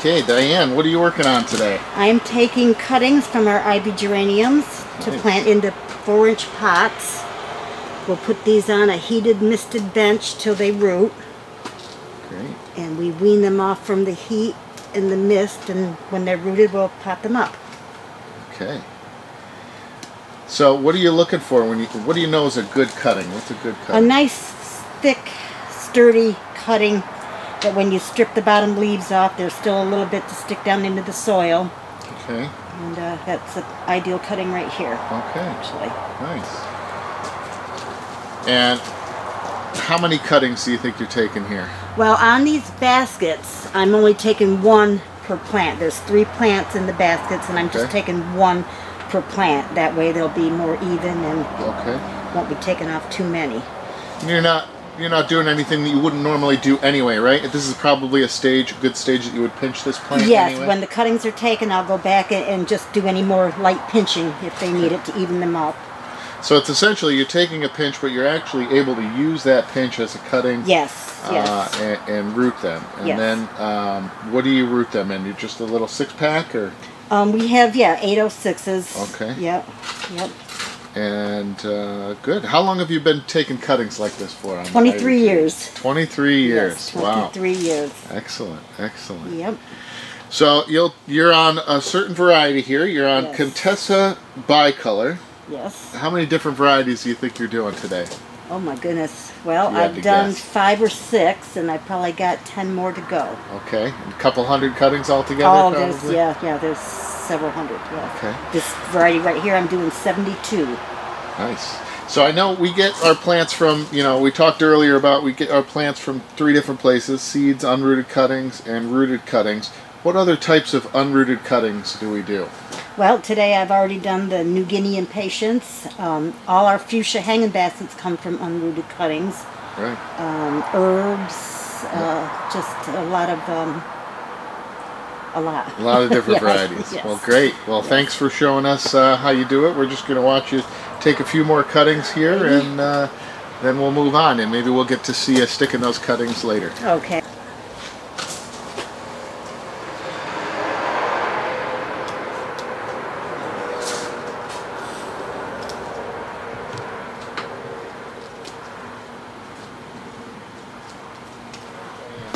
Okay, Diane, what are you working on today? I'm taking cuttings from our ivy geraniums to plant into 4-inch pots. We'll put these on a heated, misted bench till they root. Great. And we wean them off from the heat and the mist, and when they're rooted, we'll pot them up. Okay. So what are you looking for when what do you know is a good cutting? What's a good cutting? A nice, thick, sturdy cutting that when you strip the bottom leaves off, there's still a little bit to stick down into the soil. Okay. And that's an ideal cutting right here. Okay. Actually. Nice. And how many cuttings do you think you're taking here? Well, on these baskets, I'm only taking 1 per plant. There's 3 plants in the baskets, and I'm just taking 1 per plant. That way they'll be more even and won't be taking off too many. You're not doing anything that you wouldn't normally do anyway, right? This is probably a good stage that you would pinch this plant anyway? When the cuttings are taken, I'll go back and just do any more light pinching if they need it to even them up. So it's essentially you're taking a pinch, but you're actually able to use that pinch as a cutting. Yes, yes. And root them. And then what do you root them in? You just a little 6-pack or? We have 806s. Okay. Yep. And good. How long have you been taking cuttings like this for? 23 years. 23 years. Yes, 23 wow. years. Excellent. Excellent. Yep. So you're on a certain variety here. You're on Contessa Bicolor. Yes. How many different varieties do you think you're doing today? Oh my goodness. Well, I've done 5 or 6, and I probably got 10 more to go. Okay. And a couple hundred cuttings altogether? Oh, probably? there's several hundred. Yeah. Okay. This variety right here, I'm doing 72. Nice. So I know we get our plants from, we talked earlier about we get our plants from 3 different places: seeds, unrooted cuttings, and rooted cuttings. What other types of unrooted cuttings do we do? Well, today I've already done the New Guinea impatiens. All our fuchsia hanging baskets come from unrooted cuttings. Right. Herbs, just a lot of different varieties. Yes. Well, great. Well, thanks for showing us how you do it. We're just going to watch you take a few more cuttings here, and then we'll move on, and maybe we'll get to see you sticking those cuttings later. Okay.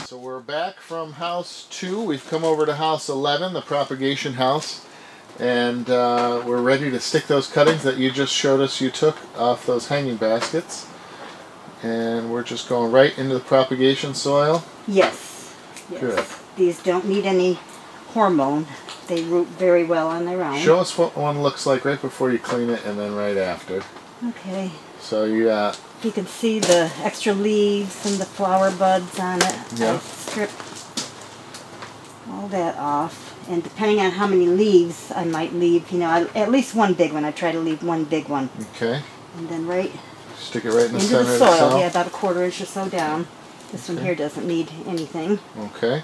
So we're back from house 2. We've come over to house 11, the propagation house, and we're ready to stick those cuttings that you just showed us you took off those hanging baskets. And we're just going right into the propagation soil. Yes. Good. These don't need any hormone. They root very well on their own. Show us what one looks like right before you clean it and then right after. Okay. So you can see the extra leaves and the flower buds on it. Yeah. I strip all that off, and depending on how many leaves I might leave, at least 1 big one. I try to leave 1 big one. Okay. And then stick it right in the into center the of the soil. cell. Yeah, about a 1/4 inch or so down. This one here doesn't need anything. Okay.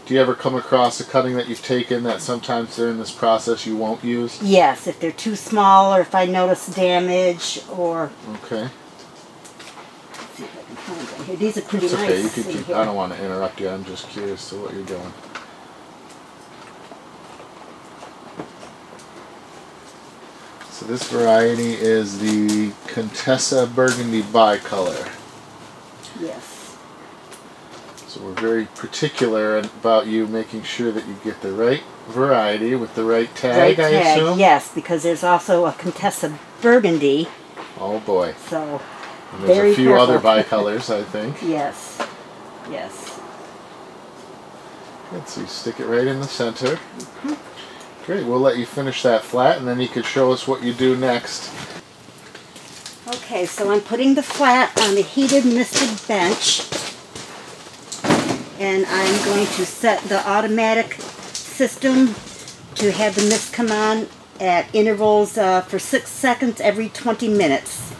Do you ever come across a cutting that you've taken that sometimes during this process you won't use? Yes, if they're too small, or if I notice damage, or... Okay. Let's see if I can find them here. These are pretty It's okay. nice. You could keep, I don't want to interrupt you. I'm just curious to what you're doing. So this variety is the Contessa Burgundy Bicolor. Yes. So we're very particular about you making sure that you get the right variety with the right tag, I assume? Yes, because there's also a Contessa Burgundy. Oh boy. So, and there's a few other bicolors, I think. Yes. Yes. Good, so you stick it right in the center. Great, we'll let you finish that flat, and then you could show us what you do next. Okay, so I'm putting the flat on the heated, misted bench. And I'm going to set the automatic system to have the mist come on at intervals for 6 seconds every 20 minutes.